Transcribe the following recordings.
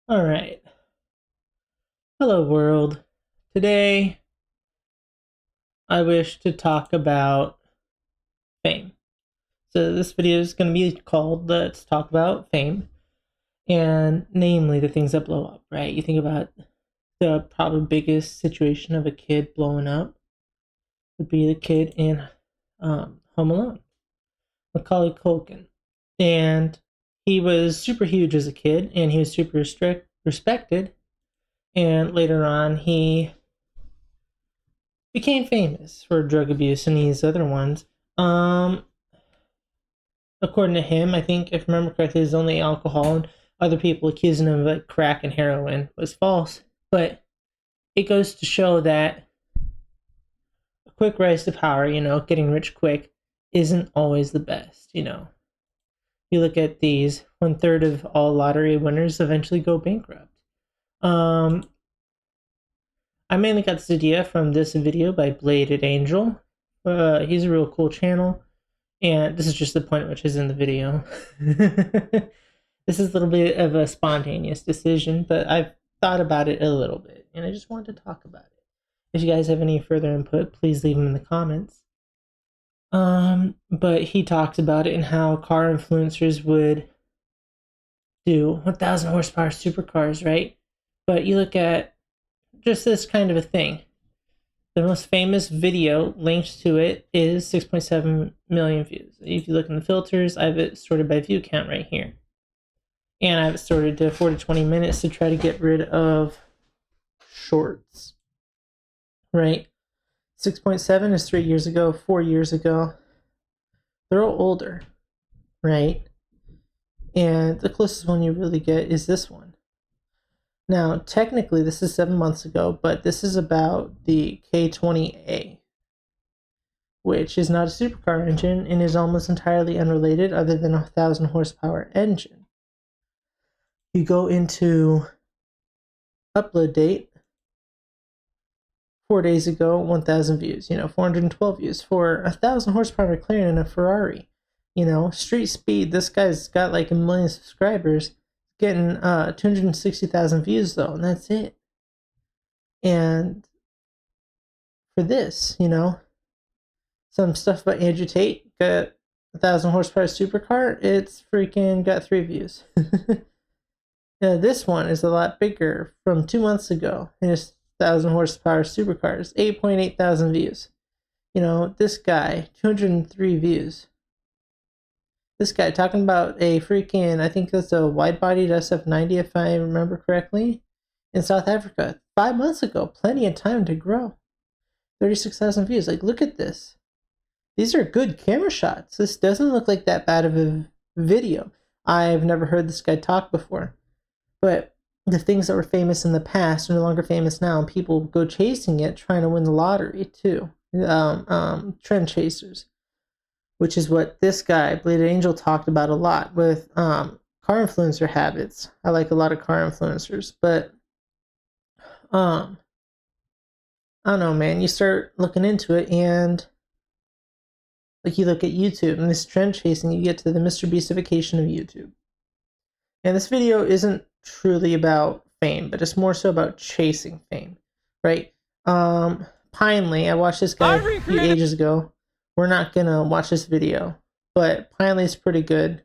Alright. Hello, world. Today, I wish to talk about fame. So, this video is going to be called Let's Talk About Fame, and namely the things that blow up, right? You think about the probably biggest situation of a kid blowing up would be the kid in Home Alone, Macaulay Culkin. And he was super huge as a kid, and he was super respected. And later on, he became famous for drug abuse and these other ones. According to him, I think if I remember correctly, his only alcohol and other people accusing him of like crack and heroin was false. But it goes to show that a quick rise to power, getting rich quick, isn't always the best. You look at these, 1/3 of all lottery winners eventually go bankrupt. I mainly got this idea from this video by Bladed Angel. He's a real cool channel, and this is just the point at which is in the video. This is a little bit of a spontaneous decision, but I've thought about it a little bit, and I just wanted to talk about it. If you guys have any further input, please leave them in the comments. But he talks about it and how car influencers would do 1,000 horsepower supercars, right? But you look at just this kind of a thing. The most famous video linked to it is 6.7 million views. If you look in the filters, I have it sorted by view count right here. And I have it sorted to 4 to 20 minutes to try to get rid of shorts. Right? 6.7 is 3 years ago, 4 years ago. They're all older. Right? And the closest one you really get is this one. Now, technically, this is 7 months ago, but this is about the K20A, which is not a supercar engine and is almost entirely unrelated other than a 1,000 horsepower engine. You go into upload date, 4 days ago, 1,000 views, 412 views for a 1,000 horsepower McLaren and a Ferrari. Street speed, this guy's got like 1 million subscribers. Getting 260,000 views though, and that's it. And for this, some stuff about Andrew Tate got 1,000 horsepower supercar. It's freaking got 3 views. Now, this one is a lot bigger from 2 months ago, and it's 1,000 horsepower supercars, 8.8 thousand views. This guy, 203 views. This guy talking about a freaking, I think that's a wide-bodied SF90 if I remember correctly, in South Africa 5 months ago. Plenty of time to grow. 36,000 views. Like, look at this. These are good camera shots. This doesn't look like that bad of a video. I've never heard this guy talk before. But the things that were famous in the past are no longer famous now, and people go chasing it, trying to win the lottery too. Trend chasers. Which is what this guy, Bladed Angel, talked about a lot with car influencer habits. I like a lot of car influencers, but I don't know, man. You start looking into it, and like you look at YouTube and this trend chasing, you get to the mr.beastification of YouTube. And this video isn't truly about fame, but it's more so about chasing fame, right? Pinely, I watched this guy a few ages ago. We're not gonna watch this video, but Pinely's pretty good.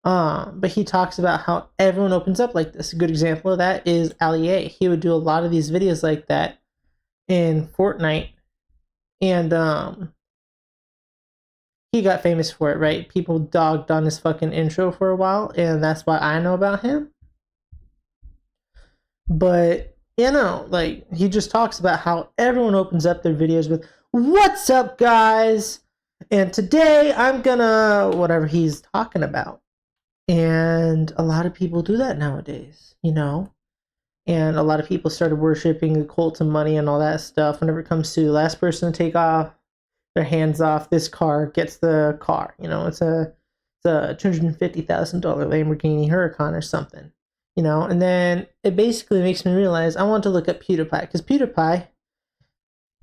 But he talks about how everyone opens up like this. A good example of that is LEA. He would do a lot of these videos like that in Fortnite, and he got famous for it, right? People dogged on his fucking intro for a while, and that's why I know about him. But like he just talks about how everyone opens up their videos with, "What's up, guys? And today I'm gonna," whatever he's talking about. And a lot of people do that nowadays, And a lot of people started worshiping the cult of money and all that stuff. Whenever it comes to the last person to take off their hands off this car gets the car. It's a $250,000 Lamborghini Huracan or something. And then it basically makes me realize I want to look at PewDiePie, because PewDiePie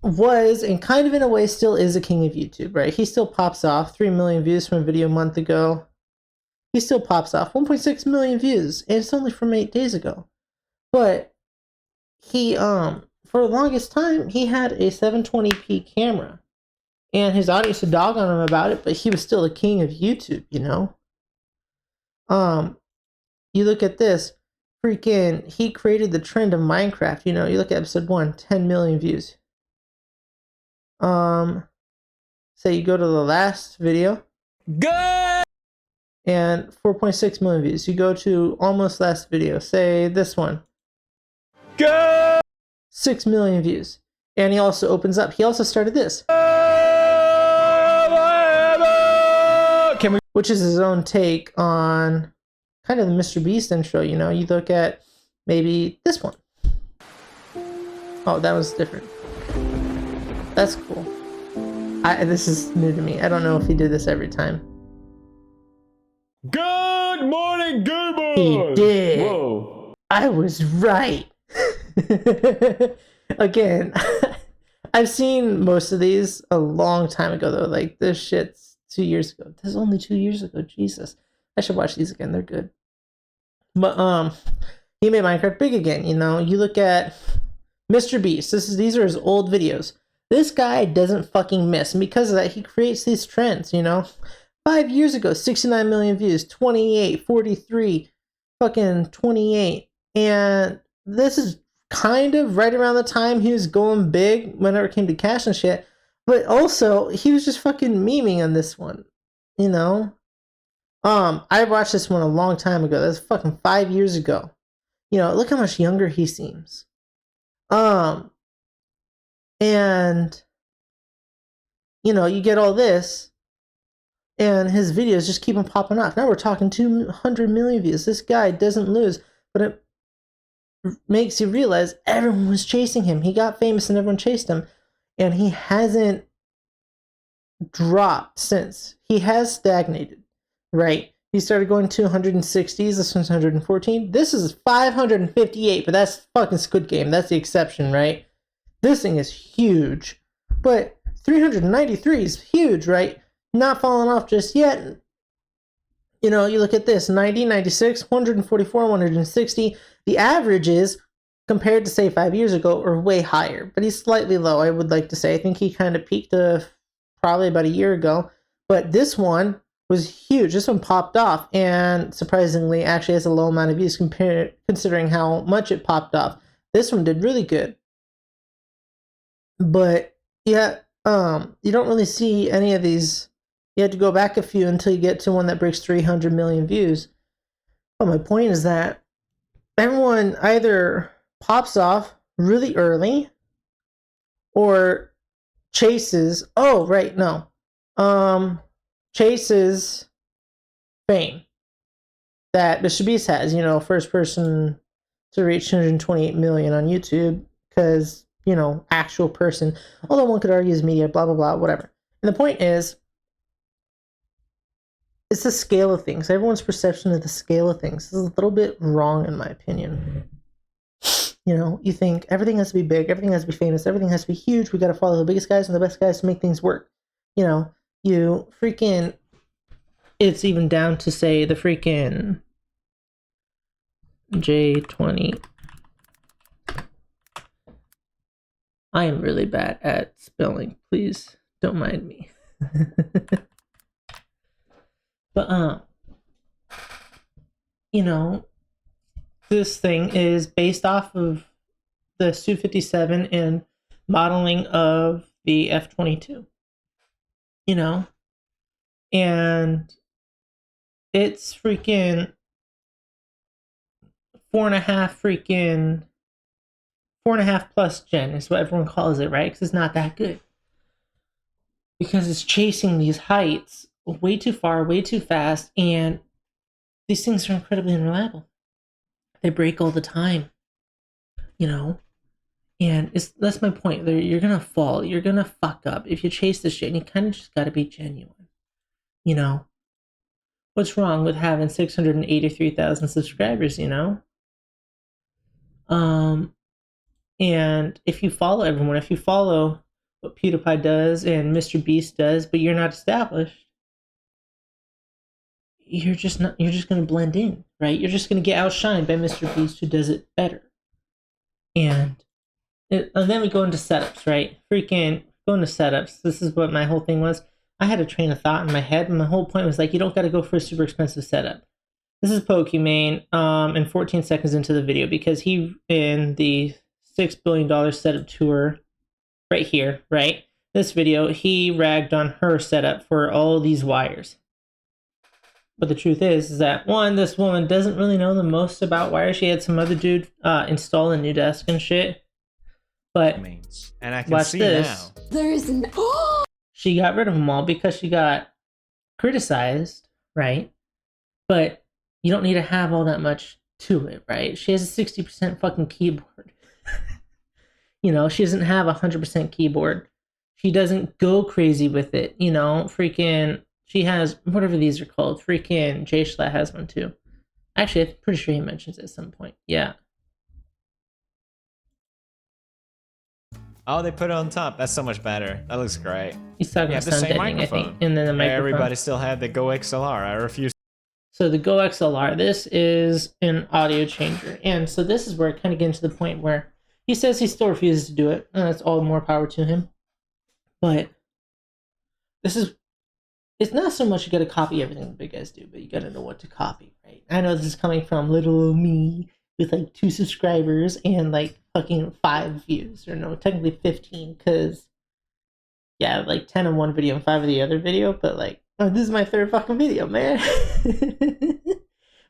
was, and kind of in a way still is, a king of YouTube, right? He still pops off 3 million views from a video a month ago. he still pops off. 1.6 million views, and it's only from 8 days ago. But he, for the longest time, he had a 720p camera. And his audience would dog on him about it, but he was still the king of YouTube, you know? You look at this, freaking, he created the trend of Minecraft, you know? You look at episode 1, 10 million views. Say you go to the last video. Good! And 4.6 million views. You go to almost last video, say this one. Good! 6 million views. And he also opens up. He also started this. Which is his own take on kind of the mr.beast intro, you know? You look at maybe this one. Oh, that was different. That's cool. This is new to me. I don't know if he did this every time. Good morning, good boy! He did. Whoa. I was right. Again, I've seen most of these a long time ago, though. Like, this shit's 2 years ago. This is only 2 years ago. Jesus. I should watch these again. They're good. But, he made Minecraft big again, you know? You look at mr.beast. These are his old videos. This guy doesn't fucking miss. And because of that, he creates these trends, you know? 5 years ago, 69 million views, 28, 43, fucking 28. And this is kind of right around the time he was going big whenever it came to cash and shit. But also, he was just fucking memeing on this one, you know? I watched this one a long time ago. That's fucking 5 years ago. You know, look how much younger he seems. And, you know, you get all this, and his videos just keep on popping off. Now we're talking 200 million views. This guy doesn't lose, but it makes you realize everyone was chasing him. He got famous and everyone chased him. And he hasn't dropped since. He has stagnated, right? He started going 260s. This one's 114. This is 558, but that's fucking Squid Game. That's the exception, right? This thing is huge. But 393 is huge, right? Not falling off just yet. You know, you look at this, 90, 96, 144, 160. The averages, compared to, say, 5 years ago, are way higher. But he's slightly low, I would like to say. I think he kind of peaked probably about a year ago. But this one was huge. This one popped off. And surprisingly, actually has a low amount of views considering how much it popped off. This one did really good. But, yeah, you don't really see any of these. You have to go back a few until you get to one that breaks 300 million views. But my point is that everyone either pops off really early or chases chases fame that mr.beast has, you know, first person to reach 228 million on YouTube because, you know, actual person, although one could argue is media, blah blah blah, whatever. And the point is, it's the scale of things. Everyone's perception of the scale of things is a little bit wrong, in my opinion. You know, you think everything has to be big, everything has to be famous, everything has to be huge. We got to follow the biggest guys and the best guys to make things work. You know, you freaking, it's even down to, say, the freaking J20. I am really bad at spelling. Please don't mind me. But, you know, this thing is based off of the Su-57 and modeling of the F-22, you know, and it's freaking 4.5 plus gen is what everyone calls it, right? Because it's not that good. Because it's chasing these heights way too far, way too fast, and these things are incredibly unreliable. They break all the time, you know? And that's my point. You're gonna fall, you're gonna fuck up if you chase this shit, and you kind of just gotta be genuine, you know? What's wrong with having 683,000 subscribers, you know? And if you follow everyone, if you follow what PewDiePie does and mr.beast does, but you're not established, you're just gonna blend in, right? You're just gonna get outshined by Mr. Beast, who does it better. And then we go into setups, right? Freaking go into setups. This is what my whole thing was. I had a train of thought in my head, and my whole point was like, you don't got to go for a super expensive setup. This is Pokimane, and 14 seconds into the video, because he, in the $6 billion setup tour, right here, right? This video, he ragged on her setup for all these wires. But the truth is that, one, this woman doesn't really know the most about wires. She had some other dude install a new desk and shit. But and I can watch see this. now. There is no. She got rid of them all because she got criticized, right? But you don't need to have all that much to it, right? She has a 60% fucking keyboard. You know, she doesn't have a 100% keyboard. She doesn't go crazy with it, you know? Freaking, she has, whatever these are called, freaking Jay Schlatt has one too. Actually, I'm pretty sure he mentions it at some point. Yeah. Oh, they put it on top. That's so much better. That looks great. He's talking about sound deadening, I think. And then the microphone. Everybody still had the Go XLR. I refuse. So the Go XLR, this is an audio changer. And so this is where it kind of gets to the point where he says he still refuses to do it. And that's all more power to him. But this is, it's not so much you got to copy everything the big guys do, but you got to know what to copy, right? I know this is coming from little old me with like 2 subscribers and like fucking 5 views, or no, technically 15, because yeah, like 10 in one video and 5 in the other video, but like, oh, this is my 3rd fucking video, man.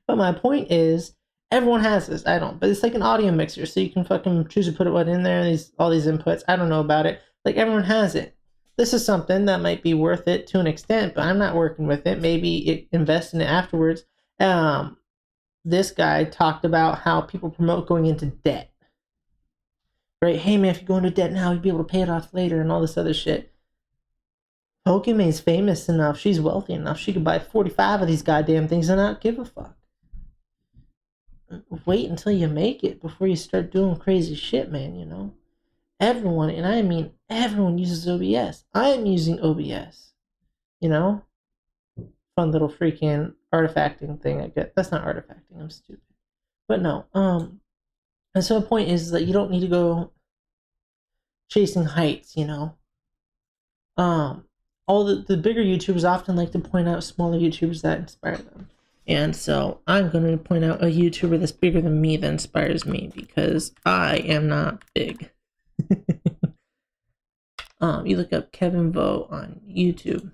But my point is, everyone has this. I don't, but it's like an audio mixer, so you can fucking choose to put what in there, all these inputs. I don't know about it. Like, everyone has it. This is something that might be worth it to an extent, but I'm not working with it. Maybe invest in it afterwards. This guy talked about how people promote going into debt. Right? Hey man, if you go into debt now, you'll be able to pay it off later and all this other shit. Pokimane's famous enough, she's wealthy enough, she could buy 45 of these goddamn things and not give a fuck. Wait until you make it before you start doing crazy shit, man, you know? Everyone, and I mean everyone, uses OBS. I'm using OBS. You know? Fun little freaking artifacting thing I get. That's not artifacting, I'm stupid. But no, and so the point is that you don't need to go chasing heights, you know? All the bigger YouTubers often like to point out smaller YouTubers that inspire them. And so I'm going to point out a YouTuber that's bigger than me that inspires me, because I am not big. You look up Kevin Vo on YouTube,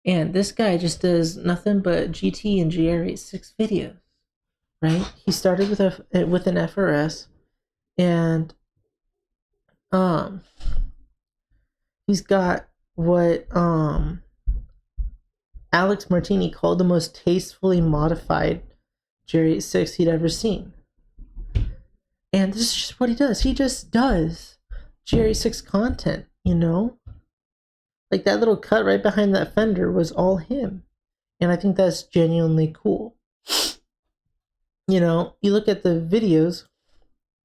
and this guy just does nothing but GT and GR86 videos, right? He started with an FRS, and he's got what Alex Martini called the most tastefully modified GR86 he'd ever seen. And this is just what he does. He just does GR86 content, you know? Like, that little cut right behind that fender was all him. And I think that's genuinely cool. You know, you look at the videos,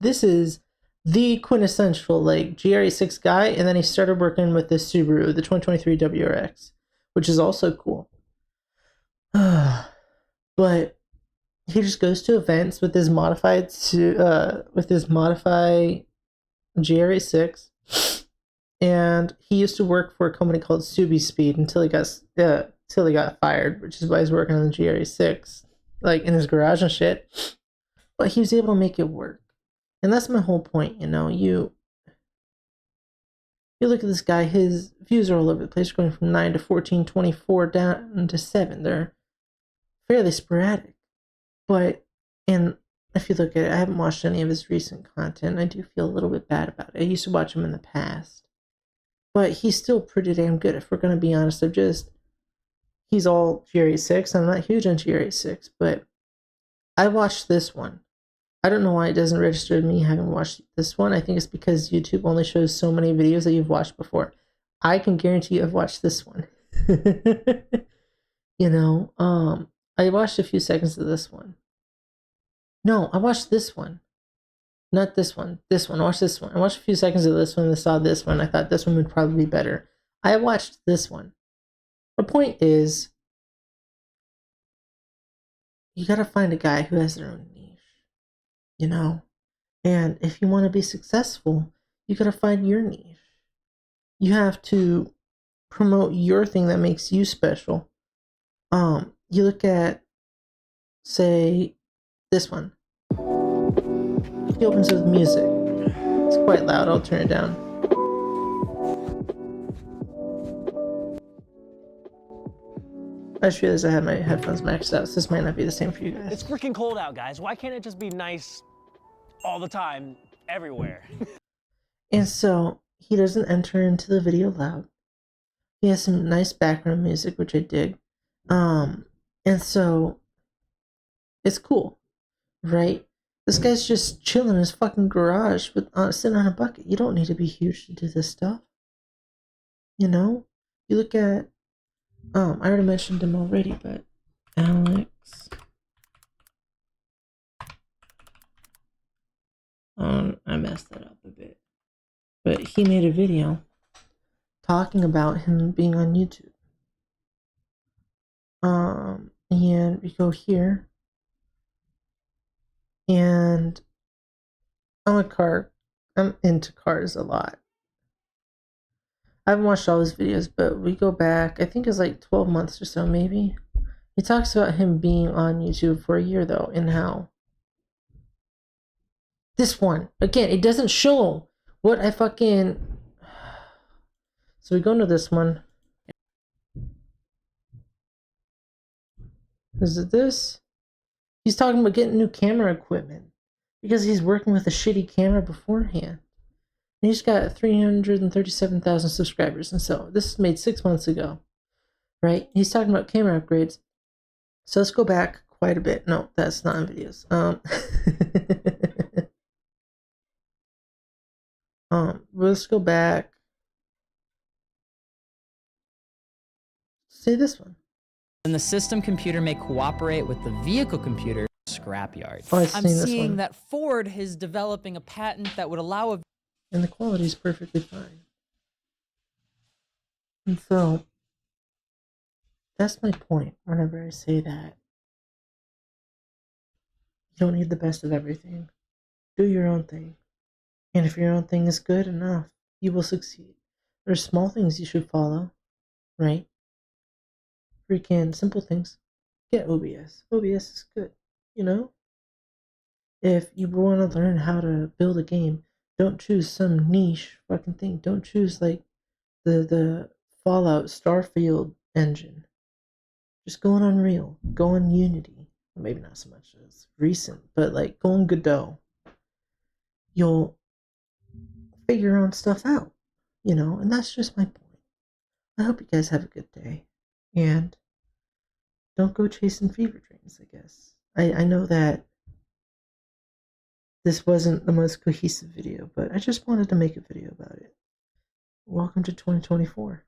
this is the quintessential, like, GR86 guy, and then he started working with the Subaru, the 2023 WRX, which is also cool. But he just goes to events with his modified GR86, and he used to work for a company called Subi Speed until he got fired, which is why he's working on the GR86, like in his garage and shit. But he was able to make it work, and that's my whole point. You know, you look at this guy; his views are all over the place, going from 9 to 14, 24 down to 7. They're fairly sporadic. But, and if you look at it, I haven't watched any of his recent content. I do feel a little bit bad about it. I used to watch him in the past. But he's still pretty damn good, if we're going to be honest. He's all GR86. I'm not huge on GR86, but I watched this one. I don't know why it doesn't register to me having watched this one. I think it's because YouTube only shows so many videos that you've watched before. I can guarantee I've watched this one. You know, I watched a few seconds of this one. No, I watched this one. Not this one. This one. I watched this one. I watched a few seconds of this one and saw this one. I thought this one would probably be better. I watched this one. The point is, you gotta find a guy who has their own niche, you know? And if you want to be successful, you gotta find your niche. You have to promote your thing that makes you special. You look at, say, this one. He opens with music. It's quite loud, I'll turn it down. I just realized I had my headphones maxed out, so this might not be the same for you guys. It's freaking cold out, guys. Why can't it just be nice all the time, everywhere? And so, he doesn't enter into the video loud. He has some nice background music, which I dig. And so, it's cool, right? This guy's just chilling in his fucking garage with sitting on a bucket. You don't need to be huge to do this stuff. You know? You look at, I already mentioned him already, but Alex. I messed that up a bit. But he made a video talking about him being on YouTube. And we go here. And I'm into cars a lot. I haven't watched all his videos, but we go back, I think it's like 12 months or so, maybe. He talks about him being on YouTube for a year, though, and how this one, again, it doesn't show what I fucking... So we go into this one. Is it this? He's talking about getting new camera equipment because he's working with a shitty camera beforehand. And he's got 337,000 subscribers, and so this is made 6 months ago, right? He's talking about camera upgrades. So let's go back quite a bit. No, that's not in videos. Let's go back. Say this one. And the system computer may cooperate with the vehicle computer scrapyard. Oh, I'm seeing that Ford is developing a patent that would allow a... And the quality is perfectly fine. And so, that's my point whenever I say that. You don't need the best of everything. Do your own thing. And if your own thing is good enough, you will succeed. There's small things you should follow, right? Freaking simple things. Get OBS. OBS is good, you know? If you want to learn how to build a game, don't choose some niche fucking thing. Don't choose like the Fallout Starfield engine. Just go on Unreal. Go on Unity. Maybe not so much as recent, but like go on Godot. You'll figure your own stuff out, you know, and that's just my point. I hope you guys have a good day. And don't go chasing fever dreams, I guess. I know that this wasn't the most cohesive video, but I just wanted to make a video about it. Welcome to 2024.